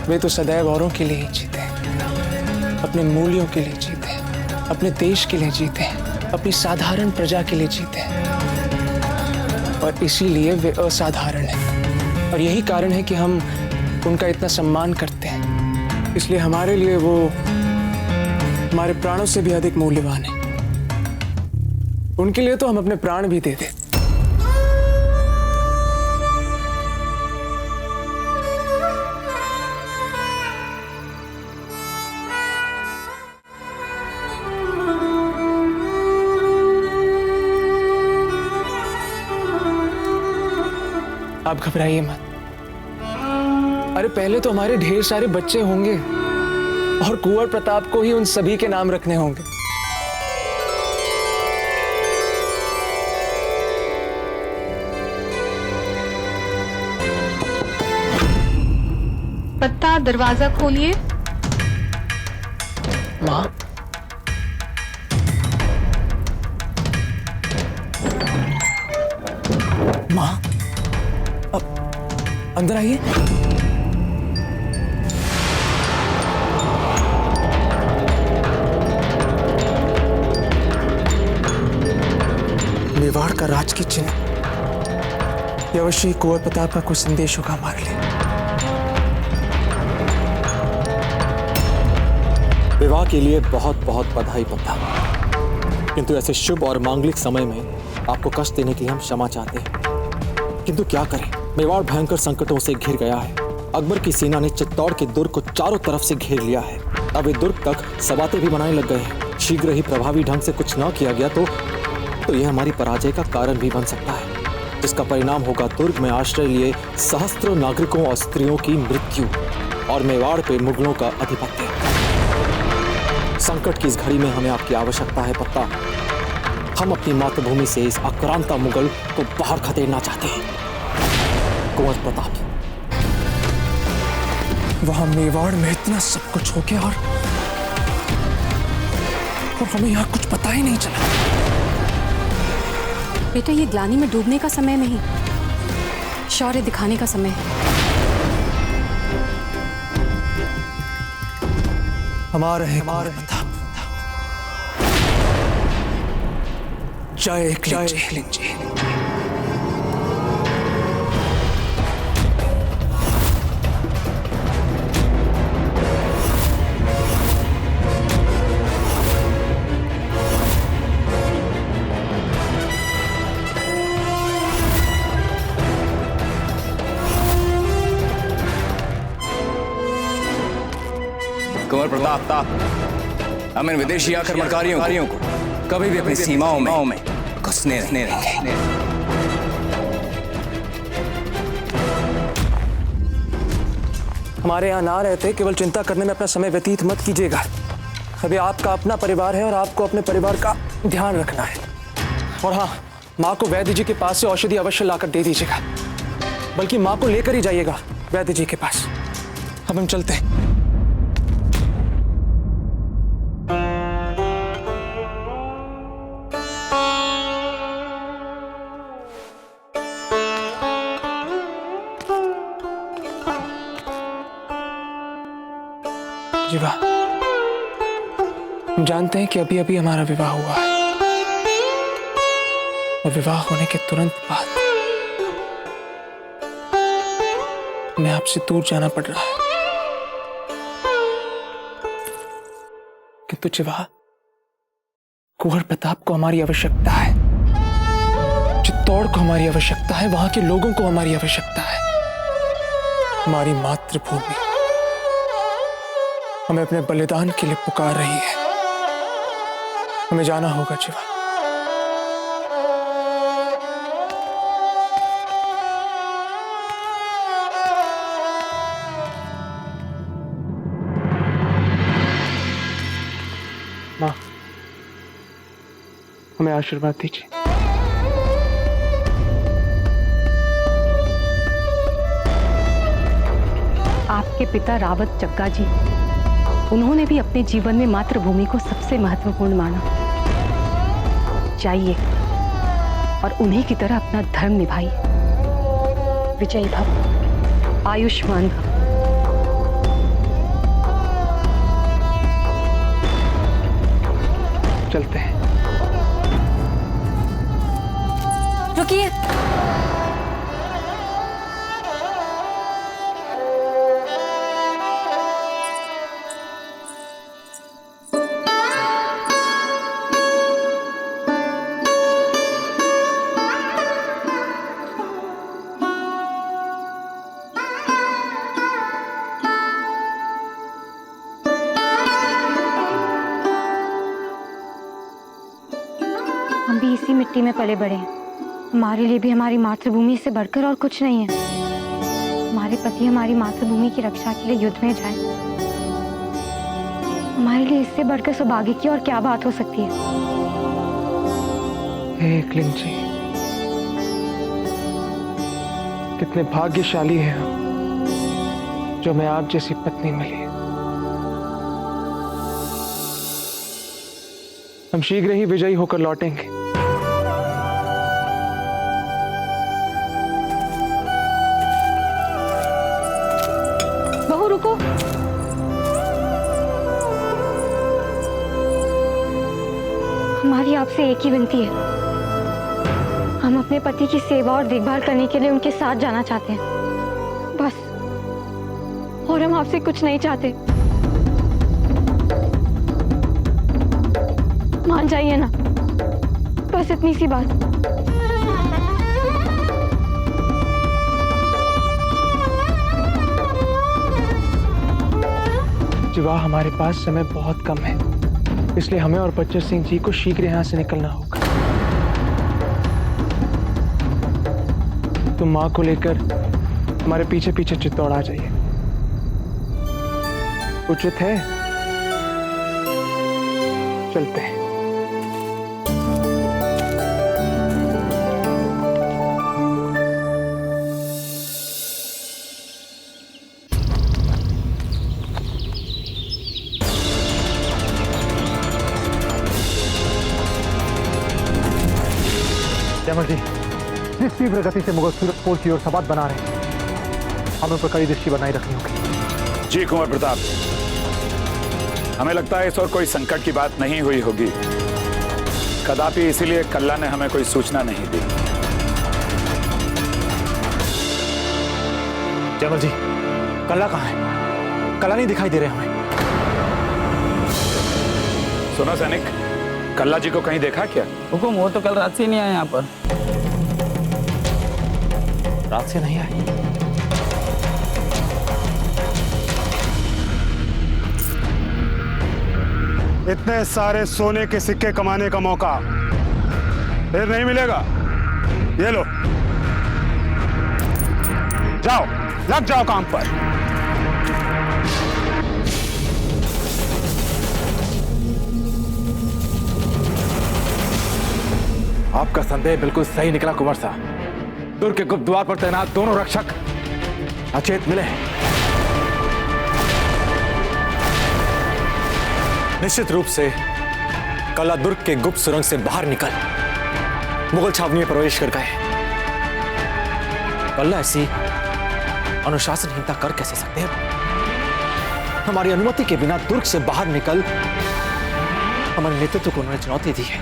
वे तो सदैव औरों के लिए ही जीते हैं, अपने मूल्यों के लिए जीते हैं, अपने देश के लिए जीते हैं, अपनी साधारण प्रजा के लिए जीते हैं। और इसीलिए वे असाधारण हैं। और यही कारण है कि हम उनका इतना सम्मान करते हैं। इसलिए हमारे लिए वो हमारे प्राणों से भी अधिक मूल्यवान है। उनके लिए तो हम अपने प्राण भी दे दें। आप घबराइए मत। अरे पहले तो हमारे ढेर सारे बच्चे होंगे और कुंवर प्रताप को ही उन सभी के नाम रखने होंगे। पत्ता, दरवाजा खोलिए। माँ, माँ, अब अंदर आइए। मेवाड़ का राज की चिन्ह, ये अवश्य कुंवर प्रताप का कुछ संदेश होगा हमारे लिए। विवाह के लिए बहुत बहुत बधाई पत्ता, किंतु ऐसे शुभ और मांगलिक समय में आपको कष्ट देने के लिए हम क्षमा चाहते हैं। किंतु क्या करें, मेवाड़ भयंकर संकटों से घिर गया है। अकबर की सेना ने चित्तौड़ के दुर्ग को चारों तरफ से घेर लिया है। अब ये दुर्ग तक सबाते भी बनाने लग गए हैं। शीघ्र ही प्रभावी ढंग से कुछ न किया गया तो यह हमारी पराजय का कारण भी बन सकता है, जिसका परिणाम होगा दुर्ग में आश्रय लिए सहस्त्रों नागरिकों और स्त्रियों की मृत्यु और मेवाड़ पे मुगलों का आधिपत्य। संकट की इस घड़ी में हमें आपकी आवश्यकता है पत्ता। हम अपनी मातृभूमि से इस आक्रांता मुगल को बाहर खदेड़ना चाहते हैं। कुंवर प्रताप, वहां मेवाड़ में इतना सब कुछ हो गया और हमें यहाँ कुछ पता ही नहीं चला। बेटा, ये ग्लानि में डूबने का समय नहीं, शौर्य दिखाने का समय है। हमारे प्रताप, जय क्लिंग जी। कुंवर प्रताप, हम इन विदेशी आक्रमणकारियों को कभी भी अपनी सीमाओं में घुसने नहीं देंगे। हमारे यहाँ ना रहते केवल चिंता करने में अपना समय व्यतीत मत कीजिएगा। अभी आपका अपना परिवार है और आपको अपने परिवार का ध्यान रखना है। और हाँ, माँ को वैद्य जी के पास से औषधि अवश्य लाकर दे दीजिएगा, बल्कि माँ को लेकर ही जाइएगा वैद्य जी के पास। अब हम चलते हैं। जीवा, हम जानते हैं कि अभी अभी हमारा विवाह हुआ है और विवाह होने के तुरंत बाद हमें आपसे दूर जाना पड़ रहा है। किंतु जीवा, कुंवर प्रताप को हमारी आवश्यकता है, चित्तौड़ को हमारी आवश्यकता है, वहां के लोगों को हमारी आवश्यकता है। हमारी मातृभूमि हमें अपने बलिदान के लिए पुकार रही है। हमें जाना होगा जीवा। माँ, हमें आशीर्वाद दीजिए। आपके पिता रावत जग्गा जी, उन्होंने भी अपने जीवन में मातृभूमि को सबसे महत्वपूर्ण माना। जाइए और उन्हीं की तरह अपना धर्म निभाइए। विजयी भव, आयुष्मान भव। चलते हैं। रुकिए। हम भी इसी मिट्टी में पले बड़े हैं। हमारे लिए भी हमारी मातृभूमि से बढ़कर और कुछ नहीं है। हमारे पति हमारी मातृभूमि की रक्षा के लिए युद्ध में जाए, हमारे लिए इससे बढ़कर सौभाग्य की और क्या बात हो सकती है। हे क्लिंग जी, कितने भाग्यशाली हैं हम जो हमें आप जैसी पत्नी मिली। हम शीघ्र ही विजयी होकर लौटेंगे। बहू रुको। हमारी आपसे एक ही विनती है। हम अपने पति की सेवा और देखभाल करने के लिए उनके साथ जाना चाहते हैं, बस। और हम आपसे कुछ नहीं चाहते। मान जाइए ना, बस इतनी सी बात। जीवा, हमारे पास समय बहुत कम है, इसलिए हमें और बच्चर सिंह जी को शीघ्र यहाँ से निकलना होगा। तुम माँ को लेकर हमारे पीछे पीछे चित्तौड़ आ जाइए। उचित है? चलते हैं। जमल जी, जिस तीव्र गति से मुगल सूरजपोल की ओर सवाद बना रहे हैं, हमें उन पर कड़ी दृष्टि बनाए रखनी होगी। जी कुंवर प्रताप, हमें लगता है इस और कोई संकट की बात नहीं हुई होगी। कदापि इसीलिए कल्ला ने हमें कोई सूचना नहीं दी। जमल जी, कल्ला कहाँ है? कल्ला नहीं दिखाई दे रहे हमें। सुनो सैनिक, कल्ला जी को कहीं देखा क्या? हुकुम, वो तो कल रात से नहीं आए यहाँ पर। रात से नहीं आए? इतने सारे सोने के सिक्के कमाने का मौका फिर नहीं मिलेगा। ये लो, जाओ, लग जाओ काम पर। आपका संदेह बिल्कुल सही निकला कुंवर साहब। दुर्ग के गुप्त द्वार पर तैनात दोनों रक्षक अचेत मिले हैं। निश्चित रूप से कल्ला दुर्ग के गुप्त सुरंग से बाहर निकल मुगल छावनी में प्रवेश कर गए। कल्ला ऐसी अनुशासनहीनता कर कैसे सकते हैं? हमारी अनुमति के बिना दुर्ग से बाहर निकल हमारे नेतृत्व को उन्होंने चुनौती दी है।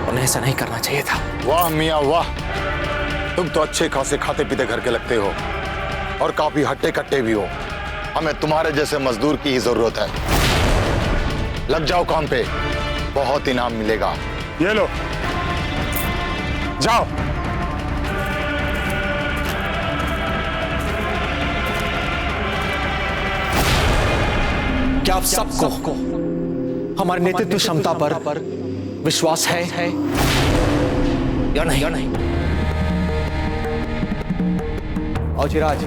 उन्हें ऐसा नहीं करना चाहिए था। वाह मियां वाह, तुम तो अच्छे खासे खाते पीते घर के लगते हो और काफी हट्टे कट्टे भी हो। हमें तुम्हारे जैसे मजदूर की ही जरूरत है। लग जाओ काम पे, बहुत इनाम मिलेगा। ये लो, जाओ। क्या आप सबको हमारे नेतृत्व क्षमता पर विश्वास है या नहीं? औचिराज,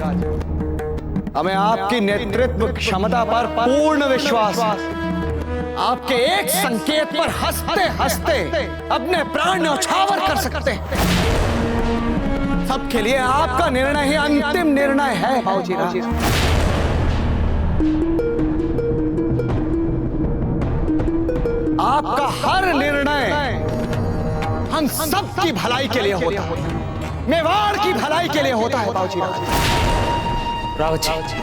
हमें आपकी नेतृत्व क्षमता पर पूर्ण विश्वास। आपके एक संकेत पर हंसते हंसते अपने प्राण न्यौछावर कर सकते हैं। सबके लिए आपका निर्णय ही अंतिम निर्णय है औचिराज। आपका हर निर्णय हम सबकी भलाई के लिए होता है, मेवाड़ की भलाई के लिए होता है बाबूजी। रावत जी,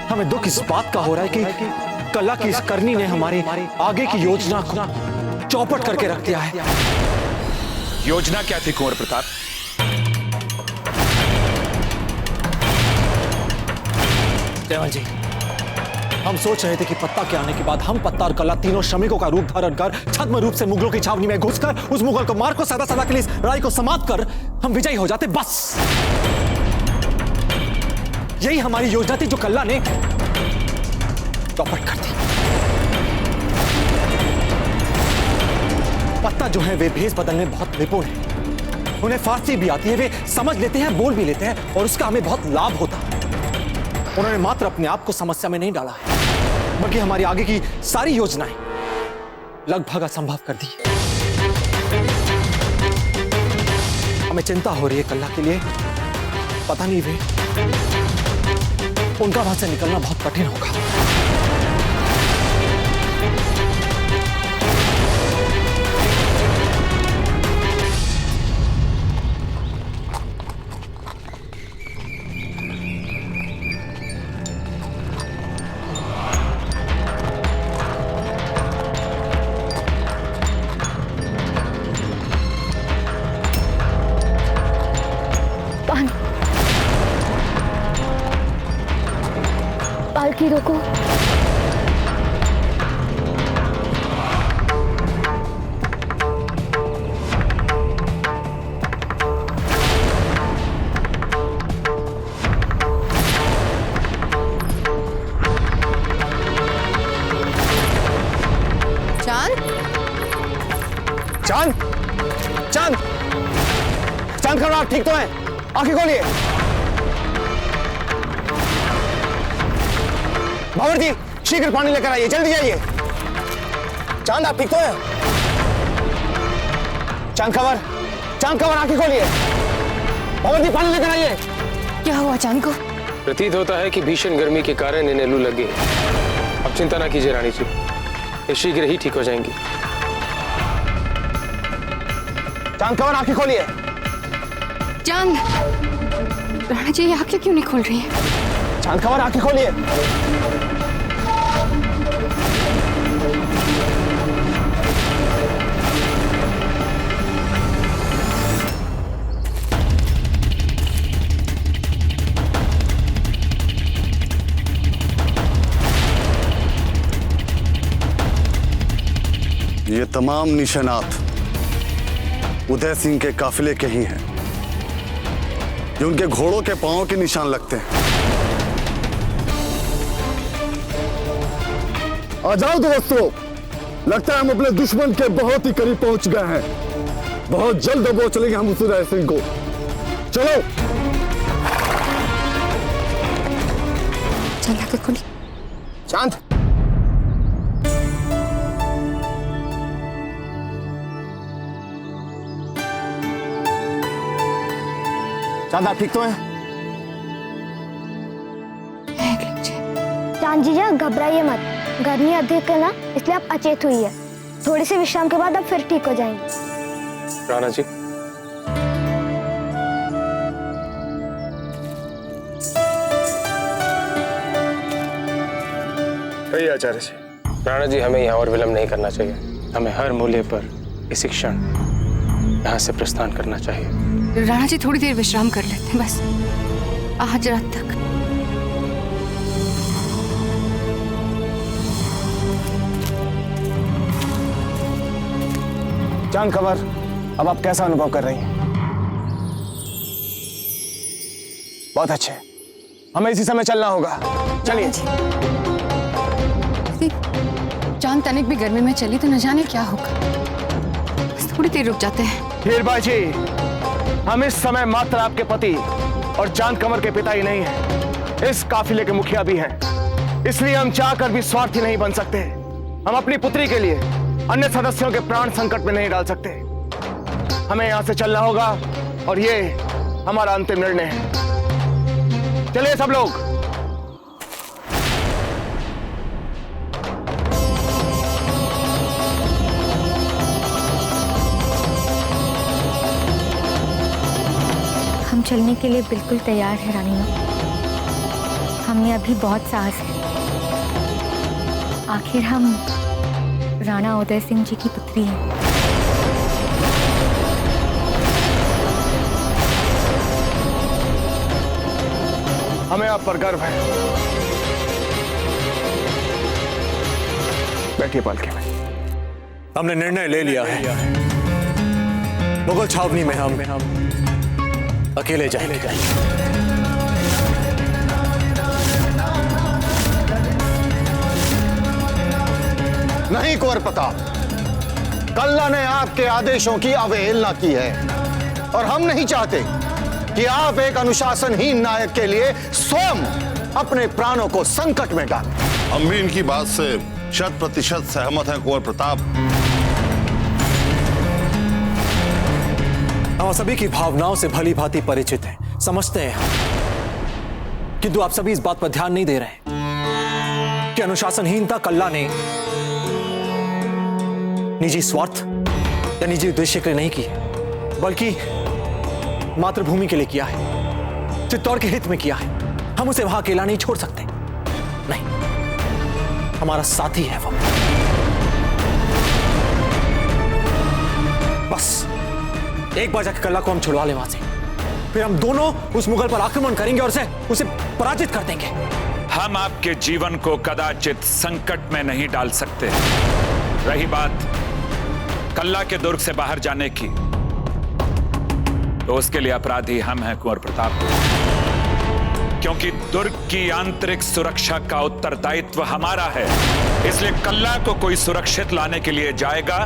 हमें दुख इस बात का हो रहा है कि कल्ला की इस करनी ने हमारी आगे की योजना को चौपट करके रख दिया है। योजना क्या थी कुंवर प्रताप? जयवंत जी, हम सोच रहे थे कि पत्ता के आने के बाद हम पत्ता और कल्ला तीनों श्रमिकों का रूप धारण कर छद्म रूप से मुगलों की छावनी में घुसकर उस मुगल को मार को सदा सदा के लिए इस लड़ाई को समाप्त कर हम विजयी हो जाते। बस यही हमारी योजना थी जो कल्ला ने चौपट कर दी। पत्ता जो है वे भेष बदलने में बहुत निपुण है। उन्हें फारसी भी आती है, वे समझ लेते हैं, बोल भी लेते हैं और उसका हमें बहुत लाभ होता है। उन्होंने मात्र अपने आप को समस्या में नहीं डाला है, बल्कि हमारी आगे की सारी योजनाएं लगभग असंभव कर दी। हमें चिंता हो रही है कल्ला के लिए। पता नहीं वे उनका वहां से निकलना बहुत कठिन होगा। पालकी रोको। चांद, चांद, चांद, चांद खड़ा, आप ठीक तो हैं? आंखें खोलिए। भावर जी, शीघ्र पानी लेकर आइए, जल्दी जाइए। चांद, आप ठीक तो हैं? चांद खबर, चांद खबर, आंखें खोलिए। भावर जी, पानी लेकर आइए। क्या हुआ चांद को? प्रतीत होता है कि भीषण गर्मी के कारण इन्हें लू लग गई। अब चिंता ना कीजिए रानी जी, ये शीघ्र ही ठीक हो जाएंगी। चांद कंवर आंखें खोलिए। चांद, राणा जी ये आंखें क्यों नहीं खोल रही है? चांद कंवर आंखें खोलिए। ये तमाम निशानात उदय सिंह के काफिले के ही हैं। ये उनके घोड़ों के पांवों के निशान लगते हैं। आ जाओ दोस्तों, लगता है हम अपने दुश्मन के बहुत ही करीब पहुंच गए हैं। बहुत जल्द दबोच लेंगे हम उस उदय सिंह को। चलो चल आके खोली। चांद, चांद आप ठीक तो हैं? चांद जीजा घबराइए मत, गर्मी अधिक है ना, इसलिए आप अचेत हुई है। थोड़ी सी विश्राम के बाद आप फिर ठीक हो जाएंगे। राणा जी, कहिए आचार्य जी। राणा जी, हमें यहाँ और विलंब नहीं करना चाहिए। हमें हर मूल्य पर इसी क्षण यहाँ से प्रस्थान करना चाहिए। राणा जी थोड़ी देर विश्राम कर लेते हैं बस, आज रात तक। चांद कंवर, अब आप कैसा अनुभव कर रही हैं? बहुत अच्छे, हमें इसी समय चलना होगा। चलिए। चांद तनिक भी गर्मी में चली तो न जाने क्या होगा। बस थोड़ी देर रुक जाते हैं। हीरबाई जी, हम इस समय मात्र आपके पति और चांद कंवर के पिता ही नहीं हैं, इस काफिले के मुखिया भी हैं। इसलिए हम चाहकर भी स्वार्थी नहीं बन सकते। हम अपनी पुत्री के लिए अन्य सदस्यों के प्राण संकट में नहीं डाल सकते। हमें यहां से चलना होगा और ये हमारा अंतिम निर्णय है। चलिए सब लोग। हम चलने के लिए बिल्कुल तैयार है रानी माँ। हमें अभी बहुत साहस है। आखिर हम राणा उदय सिंह जी की पुत्री हैं। हमें आप पर गर्व है। बैठिए पालकी में। हमने निर्णय ले लिया है। मुगल छावनी में हम अकेले जाएंगे। नहीं कुंवर प्रताप, कल्ला ने आपके आदेशों की अवहेलना की है और हम नहीं चाहते कि आप एक अनुशासनहीन नायक के लिए स्वयं अपने प्राणों को संकट में डालें। हम भी इनकी बात से 100% सहमत हैं कुंवर प्रताप। हम सभी की भावनाओं से भली भांति परिचित हैं, समझते हैं, किंतु आप सभी इस बात पर ध्यान नहीं दे रहे हैं कि अनुशासनहीनता कल्ला ने निजी स्वार्थ या निजी उद्देश्य के लिए नहीं की, बल्कि मातृभूमि के लिए किया है, चित्तौड़ के हित में किया है। हम उसे वहां अकेला नहीं छोड़ सकते। नहीं, हमारा साथी है वो। बस एक बार जाकर कल्ला को हम छुड़वा लें वहां से, फिर हम दोनों उस मुगल पर आक्रमण करेंगे और उसे पराजित कर देंगे। हम आपके जीवन को कदाचित संकट में नहीं डाल सकते। रही बात कल्ला के दुर्ग से बाहर जाने की, तो उसके लिए अपराधी हम हैं कुंवर प्रताप, क्योंकि दुर्ग की आंतरिक सुरक्षा का उत्तरदायित्व हमारा है। इसलिए कल्ला को कोई सुरक्षित लाने के लिए जाएगा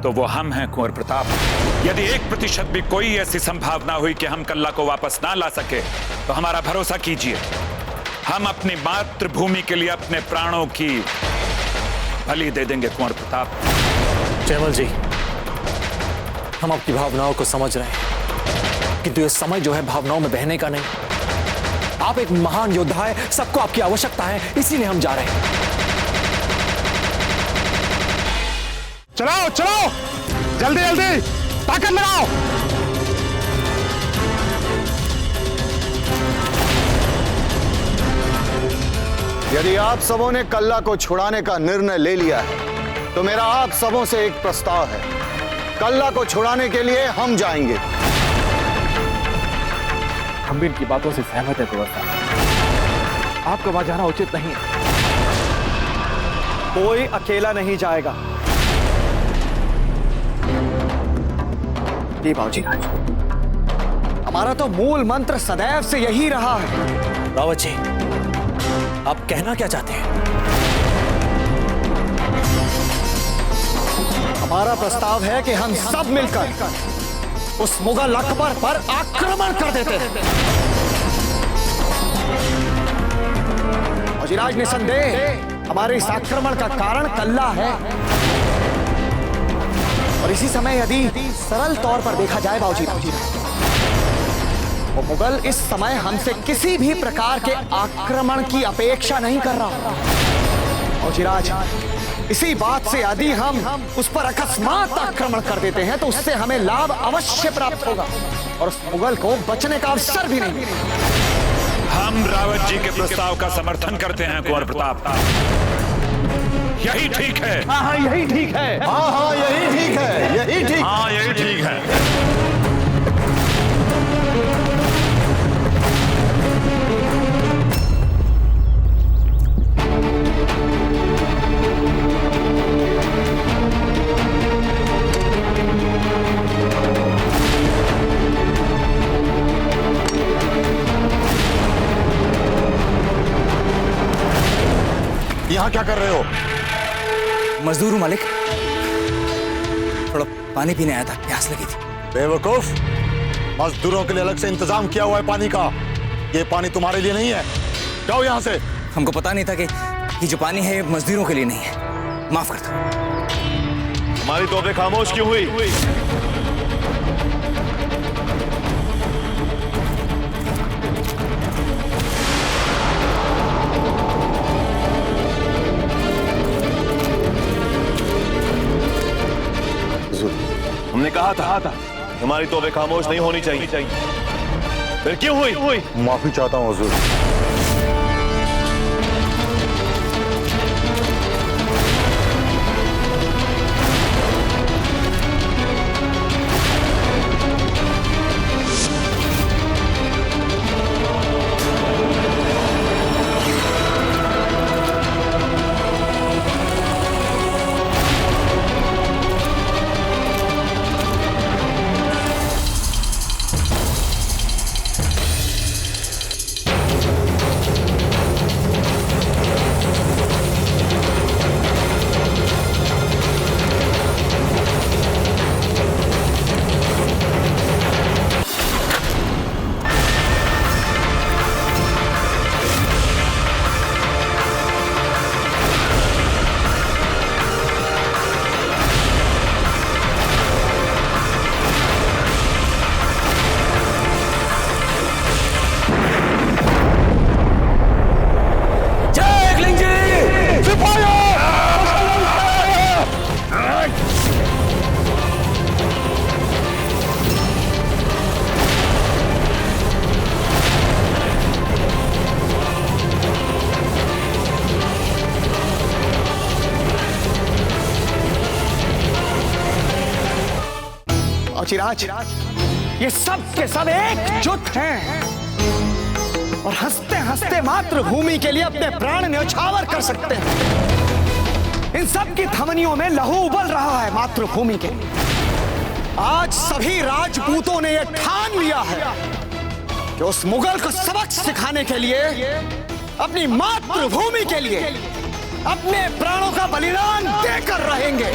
तो वो हम हैं कुंवर प्रताप। यदि 1% भी कोई ऐसी संभावना हुई कि हम कल्ला को वापस ना ला सके, तो हमारा भरोसा कीजिए, हम अपनी मातृभूमि के लिए अपने प्राणों की बलि दे देंगे कुंवर प्रताप। जयमल जी, हम आपकी भावनाओं को समझ रहे हैं, किंतु ये समय जो है भावनाओं में बहने का नहीं। आप एक महान योद्धा है, सबको आपकी आवश्यकता है, इसीलिए हम जा रहे हैं। चलाओ चलाओ। जल्दी जल्दी ताकत लगाओ। यदि आप सबों ने कल्ला को छुड़ाने का निर्णय ले लिया है तो मेरा आप सबों से एक प्रस्ताव है। कल्ला को छुड़ाने के लिए हम जाएंगे। हम भी इनकी बातों से सहमत है कुंवर साहब। आपका वहां जाना उचित नहीं है। कोई अकेला नहीं जाएगा। जी बाबूजी, हमारा तो मूल मंत्र सदैव से यही रहा है। रावत जी, आप कहना क्या चाहते हैं? हमारा प्रस्ताव है कि हम सब मिलकर उस मुगल अकबर पर आक्रमण कर देते हैं। वजीराज निसंदेह हमारे इस आक्रमण का कारण कल्ला है। और इसी समय यदि सरल तौर पर देखा जाए बाबूजी, वो मुगल इस समय हमसे किसी भी प्रकार के आक्रमण की अपेक्षा नहीं कर रहा। वजीराज, इसी बात से यदि हम उस पर अकस्मात आक्रमण कर देते हैं तो उससे हमें लाभ अवश्य प्राप्त होगा और उस मुगल को बचने का अवसर भी नहीं मिलेगा। हम रावत जी के प्रस्ताव का समर्थन करते हैं कुंवर प्रताप। यही ठीक है। हाँ, यही ठीक है। हाँ, यही ठीक है। यही ठीक। हाँ, यही ठीक है। यहाँ क्या कर रहे हो? मजदूर हूँ मालिक, थोड़ा पानी पीने आया था, प्यास लगी थी। बेवकूफ, मजदूरों के लिए अलग से इंतजाम किया हुआ है पानी का। ये पानी तुम्हारे लिए नहीं है। जाओ यहाँ से। हमको पता नहीं था कि ये जो पानी है मजदूरों के लिए नहीं है। माफ कर दो। हमारी तोपें खामोश क्यों हुई? हमने कहा था हमारी तोबे खामोश नहीं होनी चाहिए। फिर क्यों हुई? माफी चाहता हूँ हुजूर। चिराज, ये सब के सब एकजुट हैं और हंसते हंसते मातृभूमि के लिए अपने प्राण न्यौछावर कर सकते हैं। इन सब की धमनियों में लहू उबल रहा है मातृभूमि के। आज सभी राजपूतों ने यह ठान लिया है कि उस मुगल को सबक सिखाने के लिए, अपनी मातृभूमि के लिए अपने प्राणों का बलिदान देकर रहेंगे।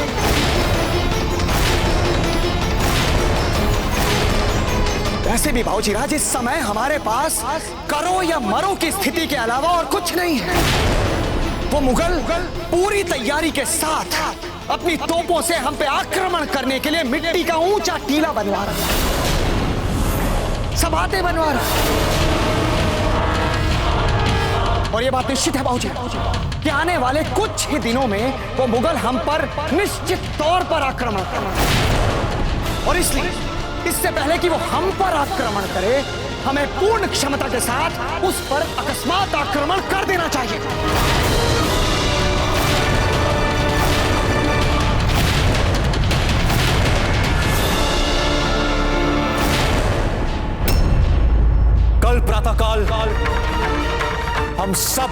वैसे भी बाबूजी राज, इस समय हमारे पास करो या मरो की स्थिति के अलावा और कुछ नहीं है। वो मुगल पूरी तैयारी के साथ अपनी तोपों से हम पे आक्रमण करने के लिए मिट्टी का ऊंचा टीला बनवा रहा है, सबाते बनवा रहा है। और ये बात निश्चित है बाबूजी कि आने वाले कुछ ही दिनों में वो मुगल हम पर निश्चित तौर पर आक्रमण करेंगे। और इसलिए इससे पहले कि वो हम पर आक्रमण करे, हमें पूर्ण क्षमता के साथ उस पर अकस्मात आक्रमण कर देना चाहिए। कल प्रातःकाल हम सब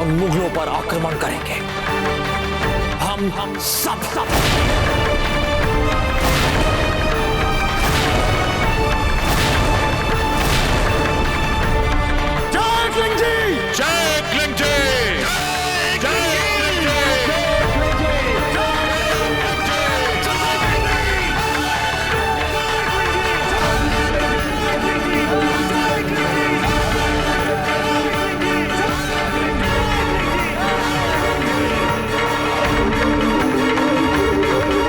उन मुगलों पर आक्रमण करेंगे। हम सब